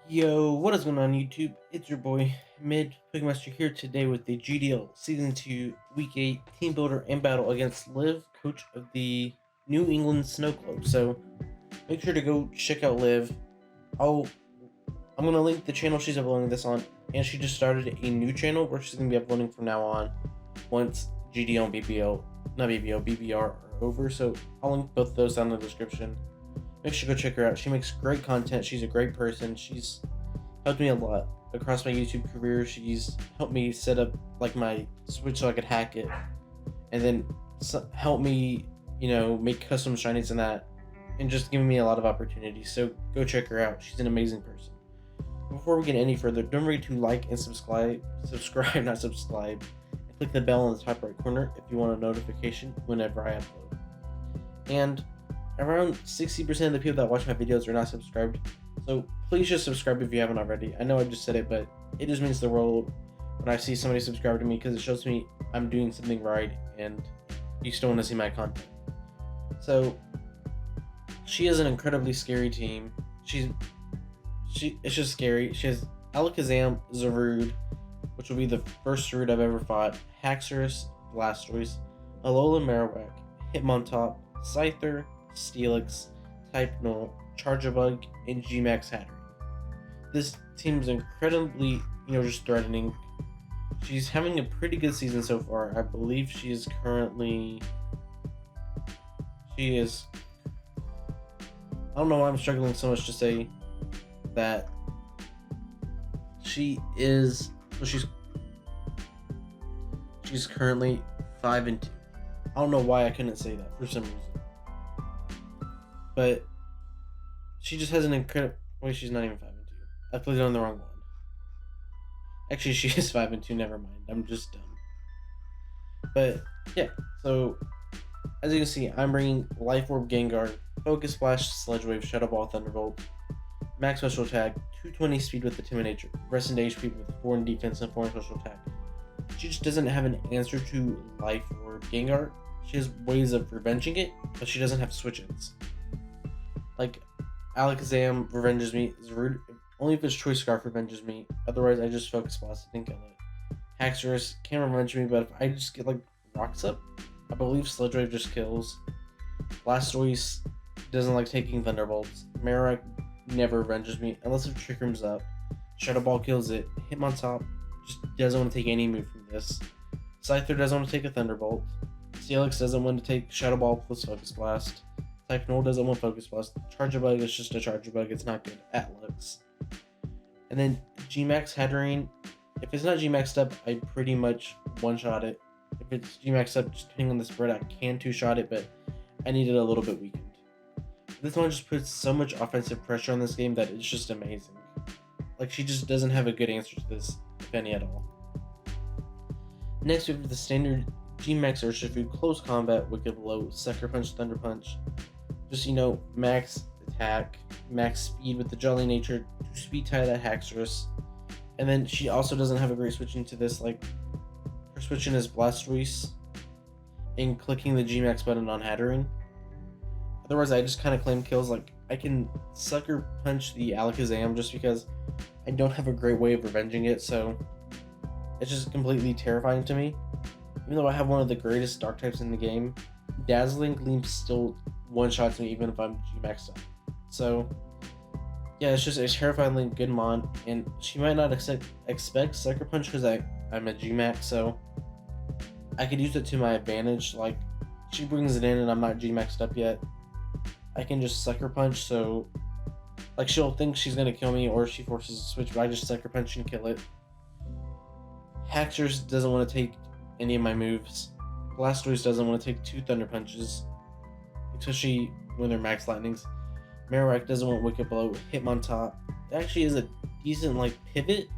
Yo, what is going on YouTube? It's your boy Mid Pugmaster here today with the GDL Season 2 Week 8 Team Builder and Battle against Liv, coach of the New England Snow Cloaks. So make sure to go check out Liv. I'm gonna link the channel she's uploading this on, and she just started a new channel where she's gonna be uploading from now on once GDL and BBR are over. So I'll link both of those down in the description. Make sure to go check her out. She makes great content. She's a great person. She's helped me a lot across my YouTube career. She's helped me set up like my Switch so I could hack it, and then help me, make custom shinies and that, and just giving me a lot of opportunities. So go check her out. She's an amazing person. Before we get any further, don't forget to like and subscribe, not subscribe, and click the bell in the top right corner if you want a notification whenever I upload. And around 60% of the people that watch my videos are not subscribed, so please just subscribe if you haven't already. I know I just said it, but it just means the world when I see somebody subscribe to me, because it shows me I'm doing something right and you still want to see my content. So she has an incredibly scary team. It's just scary. She has Alakazam, Zarude, which will be the first Zarude I've ever fought, Haxorus, Blastoise, Alola Marowak, Hitmontop, Scyther, Steelix, Type-Null, Charjabug, and Gmax Hattery. This team is incredibly, just threatening. She's having a pretty good season so far. I believe she is currently... I don't know why I'm struggling so much to say that she is... She's currently 5-2. I don't know why I couldn't say that for some reason. But she just has an incredible... Wait, she's not even 5-2. I played it on the wrong one. Actually, she is 5-2. Never mind. I'm just dumb. But yeah, so as you can see, I'm bringing Life Orb, Gengar, Focus Splash, Sledge Wave, Shadow Ball, Thunderbolt, Max Special Attack, 220 speed with Intimidator, Rest and HP with 4 in defense and 4 in special attack. She just doesn't have an answer to Life Orb Gengar. She has ways of revenging it, but she doesn't have switch-ins. Like, Alakazam revenges me. Zarude, only if its Choice Scarf revenges me. Otherwise, I just Focus Blast and kill it. Haxorus can revenge me, but if I just get, Rocks Up, I believe Sledge Wave just kills. Blastoise doesn't like taking Thunderbolts. Marowak never revenges me, unless if Trick Room's up. Shadow Ball kills it. Hitmontop just doesn't want to take any move from this. Scyther doesn't want to take a Thunderbolt. Steelix doesn't want to take Shadow Ball plus Focus Blast. Type-Null doesn't want Focus Blast. Charjabug is just a Charjabug, it's not good at looks. And then Gmax Hatterene, if it's not Gmaxed up, I pretty much one-shot it. If it's Gmaxed up, just depending on the spread, I can two-shot it, but I need it a little bit weakened. This one just puts so much offensive pressure on this game that it's just amazing. Like, she just doesn't have a good answer to this, if any at all. Next, we have the standard Gmax Urshifu, Close Combat, Wicked Blow, Sucker Punch, Thunder Punch. Just, max attack, max speed with the Jolly Nature, to speed tie that Haxorus. And then she also doesn't have a great switch into this, her switch in is Blastoise and clicking the Gmax button on Hatterene. Otherwise, I just kind of claim kills. I can Sucker Punch the Alakazam just because I don't have a great way of revenging it, so it's just completely terrifying to me. Even though I have one of the greatest Dark types in the game, Dazzling Gleam still one-shots me even if I'm G-maxed up. So, yeah, it's just a terrifyingly good mon, and she might not expect Sucker Punch because I'm a G-max, so I could use it to my advantage. She brings it in and I'm not G-maxed up yet. I can just Sucker Punch, so she'll think she's gonna kill me, or she forces a switch, but I just Sucker Punch and kill it. Haxorus doesn't want to take any of my moves. Blastoise doesn't want to take 2 Thunder Punches, especially when they're Max Lightnings. Marowak doesn't want Wicked Blow. Hitmontop actually is a decent pivot,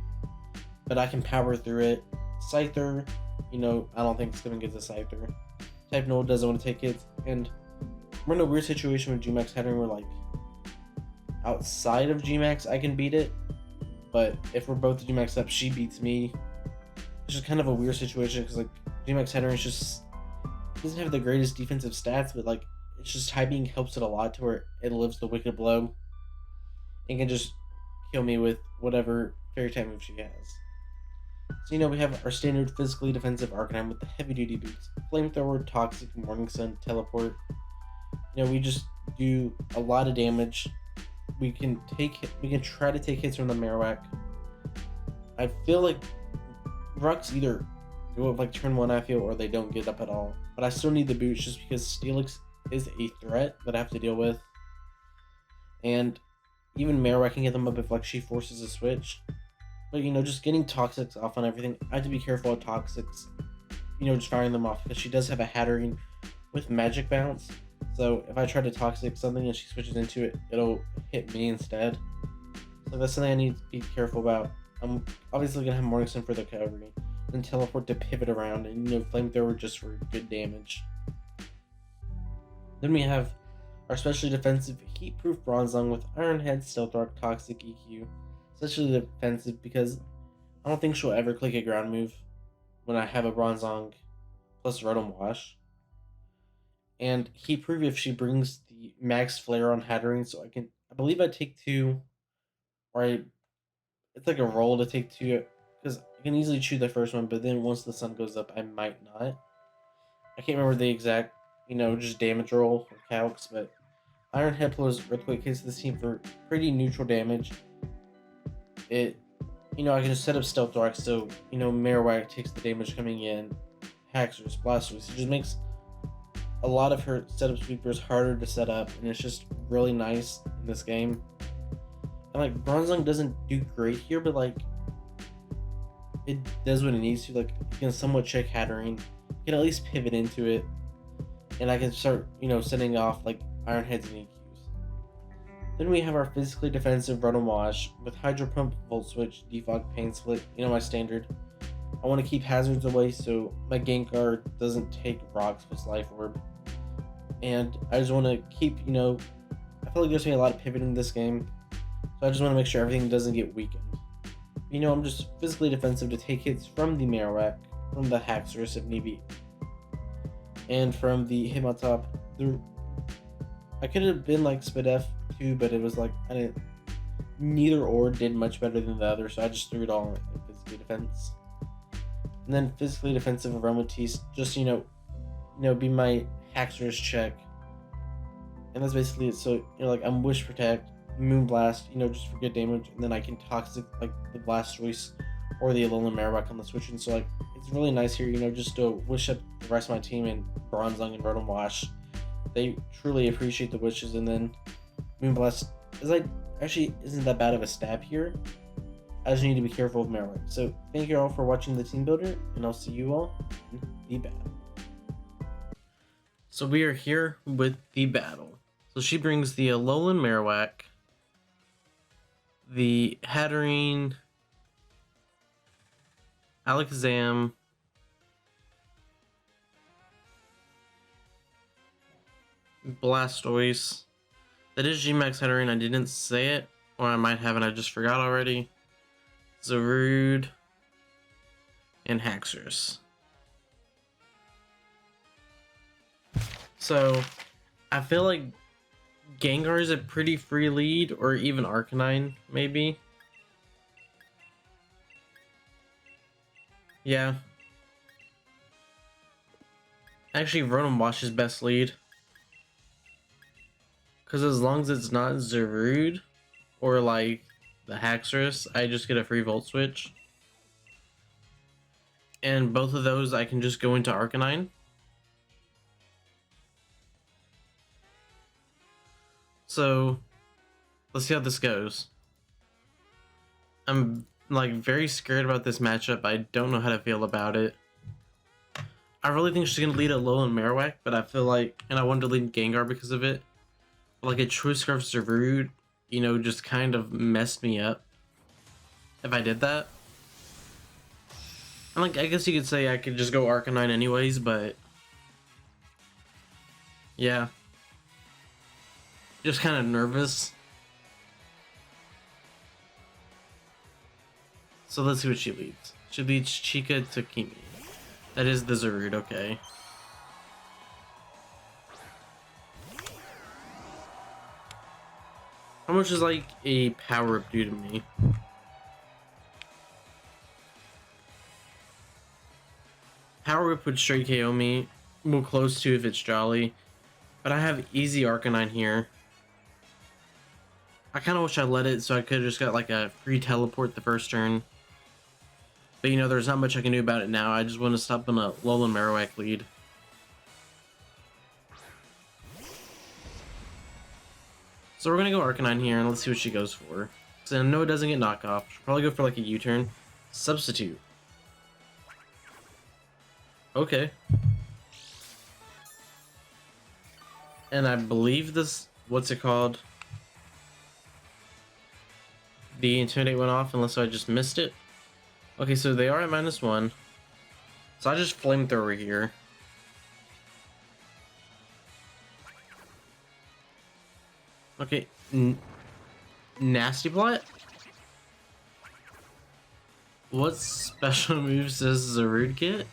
but I can power through it. Scyther, I don't think it's gonna get the Scyther. Type-Null doesn't want to take it, and we're in a weird situation with Gmax Hatterene where outside of Gmax I can beat it, but if we're both Gmax up, she beats me. It's just kind of a weird situation because Gmax Hatterene just doesn't have the greatest defensive stats, but it's just high being helps it a lot to where it lives the Wicked Blow and can just kill me with whatever fairy type move she has. So we have our standard physically defensive Arcanine with the heavy duty boots, flamethrower, toxic, morning sun, teleport. We just do a lot of damage. We can try to take hits from the Marowak. I feel like Rocks either go up like turn 1, I feel, or they don't get up at all. But I still need the boots just because Steelix is a threat that I have to deal with. And even Marowak can get them up if like she forces a switch. But just getting Toxics off on everything, I have to be careful of Toxics. Just firing them off because she does have a Hatterene with Magic Bounce. So if I try to Toxic something and she switches into it, it'll hit me instead. So that's something I need to be careful about. I'm obviously gonna have Morning Sun for the recovery, then Teleport to pivot around, and Flamethrower just for good damage. Then we have our specially defensive Heat-Proof Bronzong with Iron Head, Stealth Rock, Toxic EQ. Especially defensive because I don't think she'll ever click a ground move when I have a Bronzong plus Rotom Wash. And Heat-Proof if she brings the Max Flare on Hatterene, so I believe I take 2, or it's like a roll to take 2, because I can easily chew the first one, but then once the sun goes up, I might not. I can't remember the exact, just damage roll or calcs, but Iron Head plus Earthquake hits this team for pretty neutral damage. I can just set up Stealth Rock so, Marowak takes the damage coming in, Haxorus, Blastoise. It just makes a lot of her setup sweepers harder to set up, and it's just really nice in this game. And like Bronzong doesn't do great here, but like it does what it needs to. Like you can somewhat check Hatterene, you can at least pivot into it, and I can start setting off like Iron Heads and EQs. Then we have our physically defensive Rotom Wash with Hydro Pump, Volt Switch, Defog, Pain Split. My standard. I want to keep hazards away so my Gengar doesn't take Rocks with Life Orb. And I just want to keep, I feel like there's going to be a lot of pivoting in this game. So I just want to make sure everything doesn't get weakened. I'm just physically defensive to take hits from the Marowak, from the Haxorus if need be, and from the Hitmontop. I could have been like Spadef too, but it was like neither or did much better than the other, so I just threw it all in physically defense. And then physically defensive Aromatisse, just be my Haxorus check, and that's basically it. So like I'm Wish Protect, Moonblast, just for good damage, and then I can Toxic like the Blastoise or the Alolan Marowak on the switch. And so like it's really nice here, just to wish up the rest of my team in Bronzong and Rotom Wash. They truly appreciate the wishes, and then Moonblast is like actually isn't that bad of a stab here. I just need to be careful with Marowak. So thank you all for watching the team builder, and I'll see you all in the battle. So we are here with the battle. So she brings the Alolan Marowak, the Hatterene, Alakazam, Blastoise. That is Gmax Hatterene. I didn't say it, or I might have and I just forgot already. Zarude and Haxorus. So I feel like Gengar is a pretty free lead, or even Arcanine maybe. Yeah. Actually, Rotom Wash is best lead. Because as long as it's not Zarude or like the Haxorus, I just get a free Volt Switch. And both of those I can just go into Arcanine. So let's see how this goes. I'm like very scared about this matchup. I don't know how to feel about it. I really think she's gonna lead Alolan Marowak, but I feel like, and I wanted to lead Gengar because of it. Like a True Scarf Zarude, just kind of messed me up if I did that. And like, I guess you could say I could just go Arcanine anyways, but yeah. Just kind of nervous. So let's see what she leads. She leads Chica to Kimi. That is the Zarude, okay. How much is like a power up do to me? Power up would straight KO me. Well, close to if it's Jolly. But I have easy Arcanine here. I kind of wish I let it so I could have just got like a free teleport the first turn. But you know, there's not much I can do about it now. I just want to stop on a Alolan Marowak lead. So we're going to go Arcanine here and let's see what she goes for. So I know it doesn't get knockoff. She'll probably go for like a U-turn. Substitute. Okay. And I believe this, what's it called? The Intimidate went off unless I just missed it. Okay, so they are at -1. So I just Flamethrower here. Okay, Nasty Plot? What special moves does Zarude get?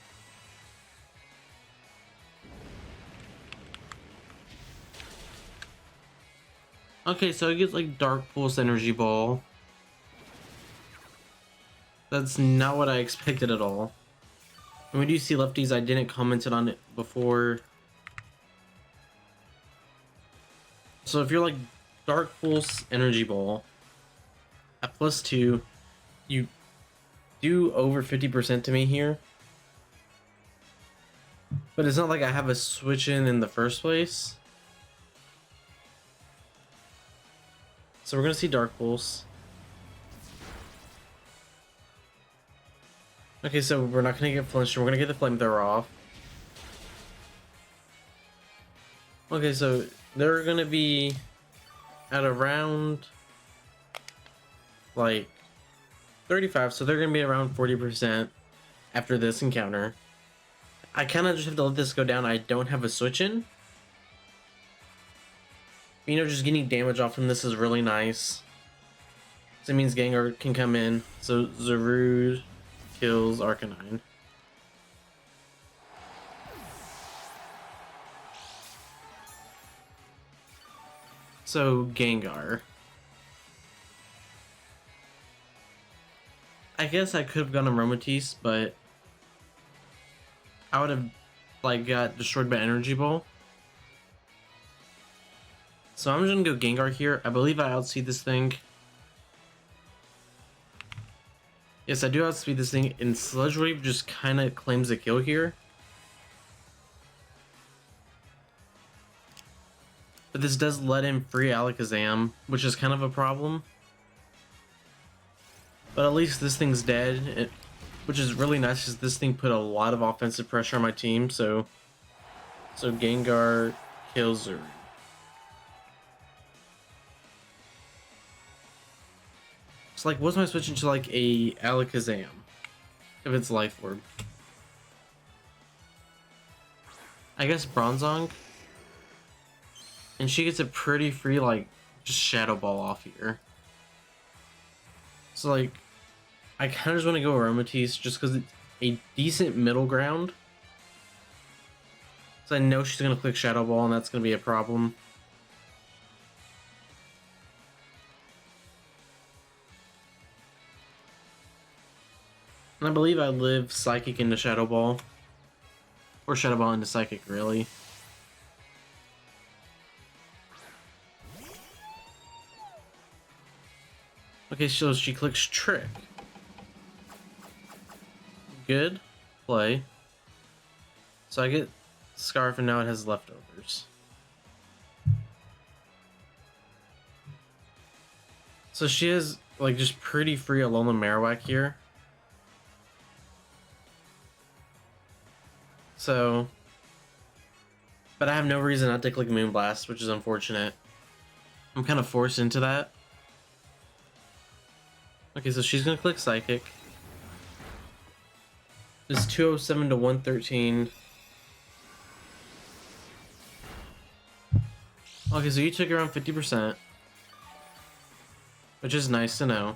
Okay, so it gets like Dark Pulse Energy Ball. That's not what I expected at all. And we do see lefties, I didn't comment on it before. So if you're like Dark Pulse Energy Ball at +2, you do over 50% to me here. But it's not like I have a switch in the first place. So we're gonna see Dark Pulse. Okay, so we're not gonna get flinched, we're gonna get the Flamethrower off. Okay, so they're gonna be at around like 35, so they're gonna be around 40% after this encounter. I kind of just have to let this go down. I don't have a switch in. You know, just getting damage off from this is really nice. So it means Gengar can come in. So Zarude kills Arcanine. So Gengar. I guess I could have gone Aromatisse, but I would have like got destroyed by Energy Ball. So I'm just gonna go Gengar here. I believe I outspeed this thing. Yes, I do outspeed this thing, and Sludge Wave just kind of claims a kill here. But this does let him free Alakazam, which is kind of a problem. But at least this thing's dead, which is really nice because this thing put a lot of offensive pressure on my team. So Gengar kills her. So like, what's my switch into like a Alakazam if it's Life Orb? I guess Bronzong. And she gets a pretty free, like, just Shadow Ball off here. So, like, I kind of just want to go Aromatisse just because it's a decent middle ground. So I know she's going to click Shadow Ball and that's going to be a problem. And I believe I live Psychic into Shadow Ball. Or Shadow Ball into Psychic, really. Okay, so she clicks Trick. Good play. So I get Scarf and now it has leftovers. So she has like just pretty free Alolan Marowak here. So, but I have no reason not to click Moonblast, which is unfortunate. I'm kind of forced into that. Okay, so she's gonna click Psychic. It's 207 to 113. Okay, so you took around 50%, which is nice to know.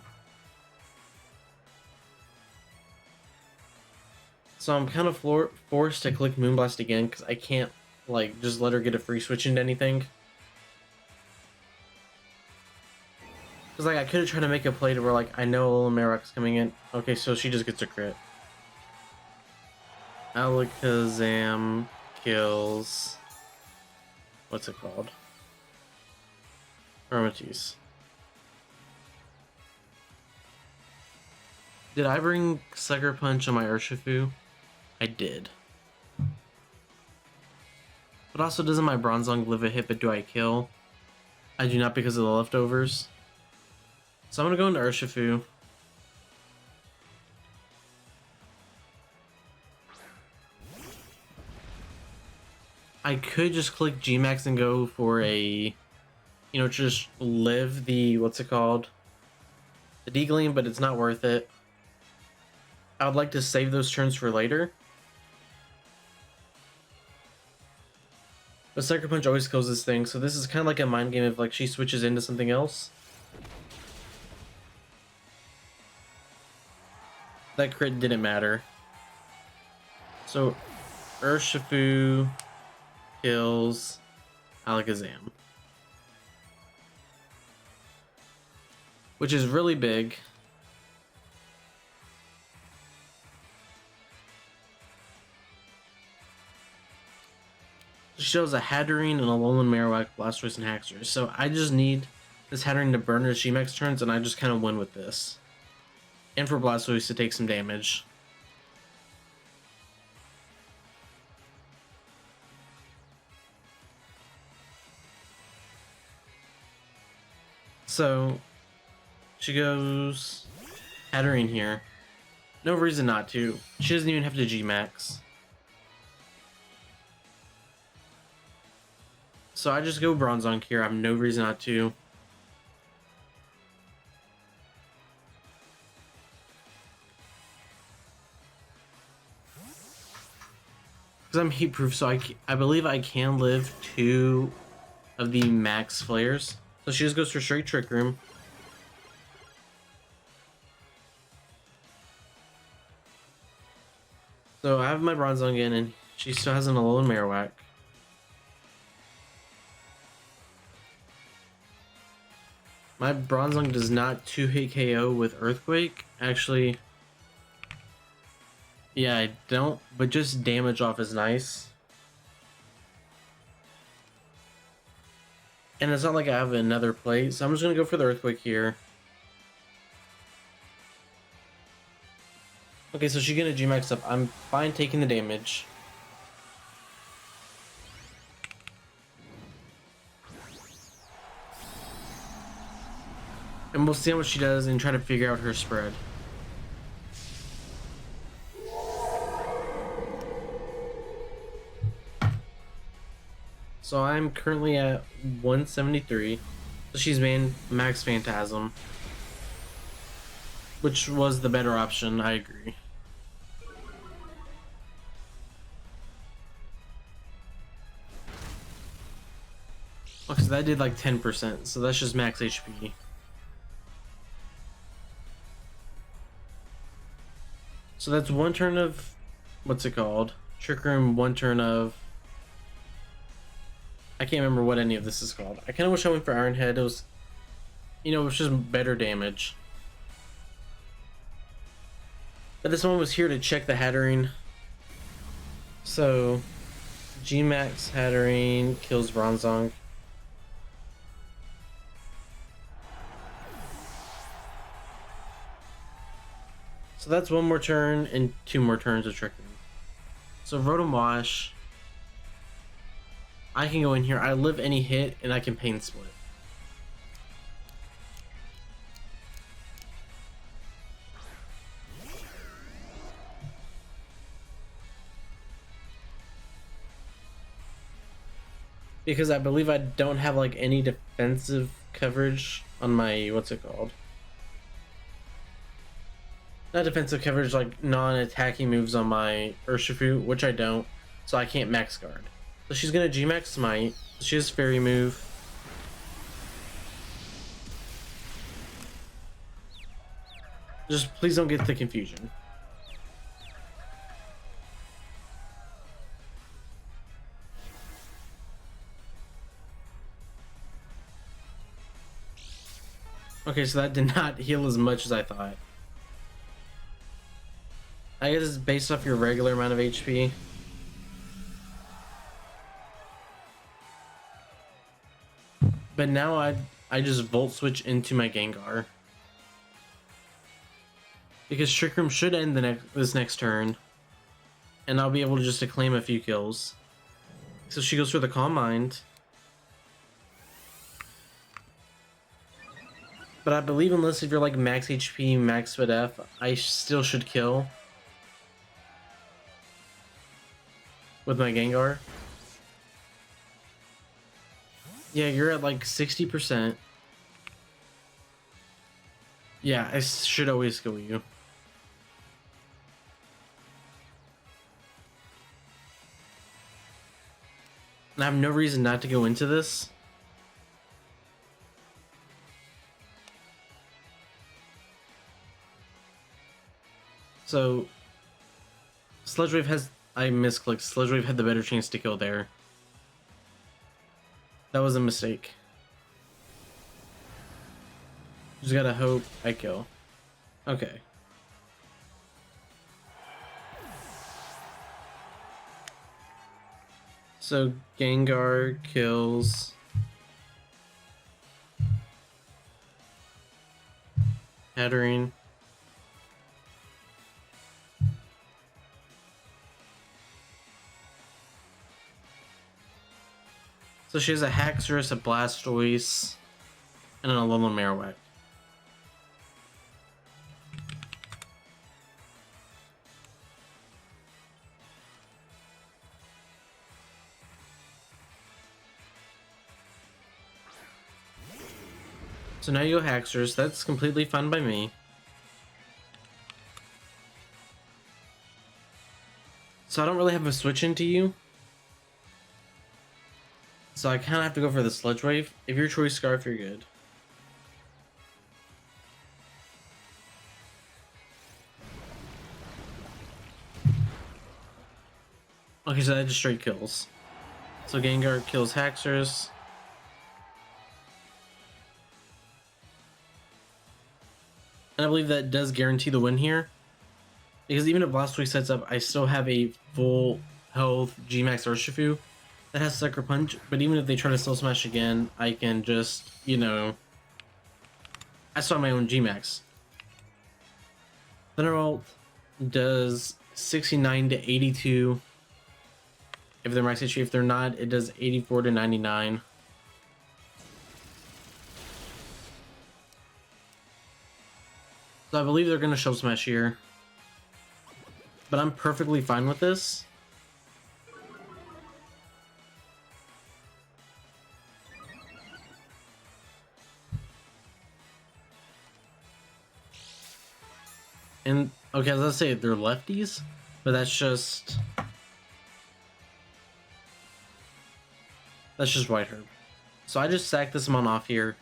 So I'm kind of forced to click Moonblast again because I can't like just let her get a free switch into anything. Cause like I could have tried to make a play to where like I know Marowak's coming in. Okay, so she just gets a crit. Alakazam kills. What's it called? Aromatisse. Did I bring Sucker Punch on my Urshifu? I did. But also, doesn't my Bronzong live a hit, but do I kill? I do not because of the leftovers. So I'm gonna go into Urshifu. I could just click Gmax and go for a, you know, just live the, what's it called? The Deagling, but it's not worth it. I would like to save those turns for later. But Sucker Punch always kills this thing, so this is kind of like a mind game if like she switches into something else. That crit didn't matter. So Urshifu kills Alakazam, which is really big. She shows a Hatterene and a Alolan Marowak, Blastoise, and Haxorus. So I just need this Hatterene to burn her Gmax turns, and I just kind of win with this. And for Blastoise to take some damage. So she goes Hatterene here. No reason not to. She doesn't even have to Gmax. So I just go Bronzong here. I have no reason not to. Because I'm heat proof, so I believe I can live 2 of the max flares. So she just goes for straight Trick Room. So I have my Bronzong in, and she still has an Alolan Marowak. My Bronzong does not 2-hit KO with Earthquake. Actually, yeah, I don't, but just damage off is nice. And it's not like I have another play, so I'm just going to go for the Earthquake here. Okay, so she's going to Gmax up. I'm fine taking the damage. And we'll see how much she does and try to figure out her spread. So I'm currently at 173. So she's main Max Phantasm, which was the better option, I agree. Okay, so that did like 10%, so that's just max HP. So that's one turn of, what's it called? Trick Room, one turn of, I can't remember what any of this is called. I kind of wish I went for Iron Head. It was, you know, it was just better damage. But this one was here to check the Hatterene. So, Gmax Hatterene kills Bronzong. So that's one more turn and 2 more turns of Trick Room. So Rotom Wash. I can go in here. I live any hit and I can Pain Split. Because I believe I don't have like any defensive coverage on my, what's it called? Not defensive coverage, like non-attacking moves on my Urshifu, which I don't, so I can't max guard. So she's gonna Gmax Smite. She has Fairy move. Just please don't get the confusion. Okay, Okay, so that did not heal as much as I thought. I guess it's based off your regular amount of HP. But now I just Volt Switch into my Gengar. Because Trick Room should end this next turn. And I'll be able to just claim a few kills. So she goes for the Calm Mind. But I believe unless if you're like max HP, max FF, I still should kill. With my Gengar. Yeah, you're at like 60%. Yeah, I should always kill you. I have no reason not to go into this. So, Sludge Wave has... I misclicked. Sludge Wave had the better chance to kill there. That was a mistake. Just gotta hope I kill. Okay. So Gengar kills Hatterene. So she has a Haxorus, a Blastoise, and an Alolan Marowak. So now you go Haxorus, that's completely fine by me. So I don't really have a switch into you. So I kind of have to go for the Sludge Wave. If you're Choice Scarf, you're good. Okay, so that just straight kills. So Gengar kills Haxorus. And I believe that does guarantee the win here. Because even if Blastoise sets up, I still have a full health Gmax Urshifu that has Sucker Punch, but even if they try to Soul Smash again, I can just, you know... I still have my own Gmax. Thunderbolt does 69 to 82 if they're max HP. If they're not, it does 84 to 99. So I believe they're going to Shell Smash here. But I'm perfectly fine with this. And, okay, I was gonna say they're lefties, but that's just White Herb. So I just sack this one off here.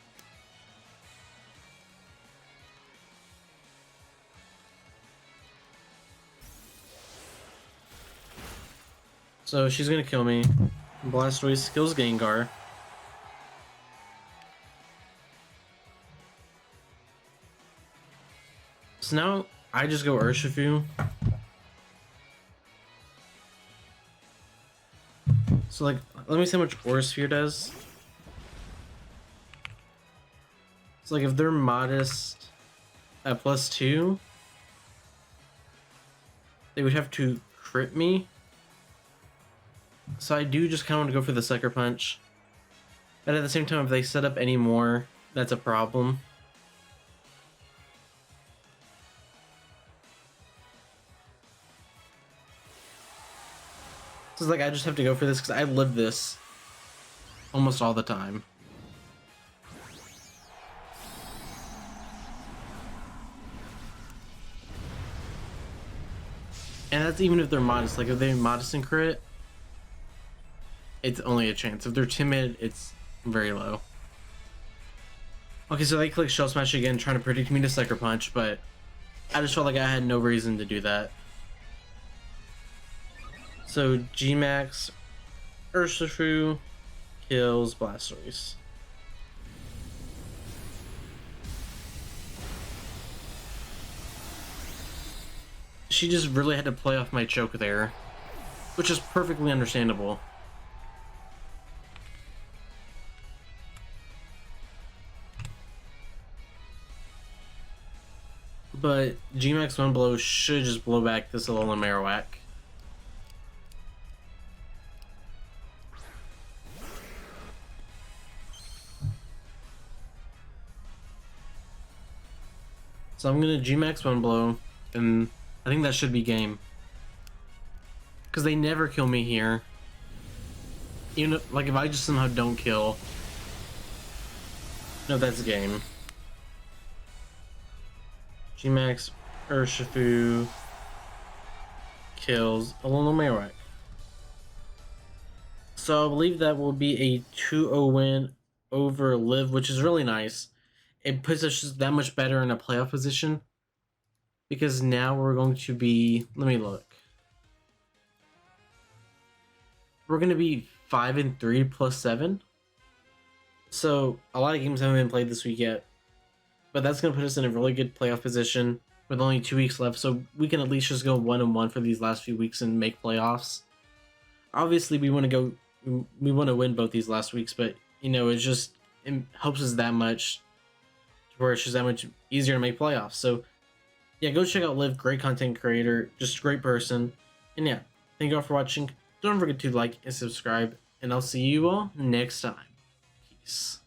So she's gonna kill me. Blastoise kills Gengar. So now I just go Urshifu. So like, let me see how much Aura Sphere does. So like, if they're modest at +2, they would have to crit me. So I do just kind of want to go for the Sucker Punch. But at the same time, if they set up any more, that's a problem. So it's like, I just have to go for this because I live this almost all the time. And that's even if they're modest. Like, if they're modest and crit, it's only a chance. If they're timid, it's very low. Okay, so they click Shell Smash again, trying to predict me to Sucker Punch, but I just felt like I had no reason to do that. So Gmax Urshifu kills Blastoise. she just really had to play off my choke there, which is perfectly understandable. But Gmax one blow should just blow back this little Marowak. So I'm gonna Gmax one blow, and I think that should be game. Because they never kill me here. Even if, like, if I just somehow don't kill. No, that's game. Gmax Urshifu kills a little Marowak. So I believe that will be a 2-0 win over Liv, which is really nice. It puts us just that much better in a playoff position. Because now we're going to be... Let me look. We're going to be 5-3 plus 7. So a lot of games haven't been played this week yet. But that's going to put us in a really good playoff position with only 2 weeks left. So we can at least just go 1-1 for these last few weeks and make playoffs. Obviously, we want to win both these last weeks, but you know, it helps us that much to where it's just that much easier to make playoffs. So yeah, go check out Liv, great content creator, just a great person. And yeah, thank you all for watching. Don't forget to like and subscribe, and I'll see you all next time. Peace.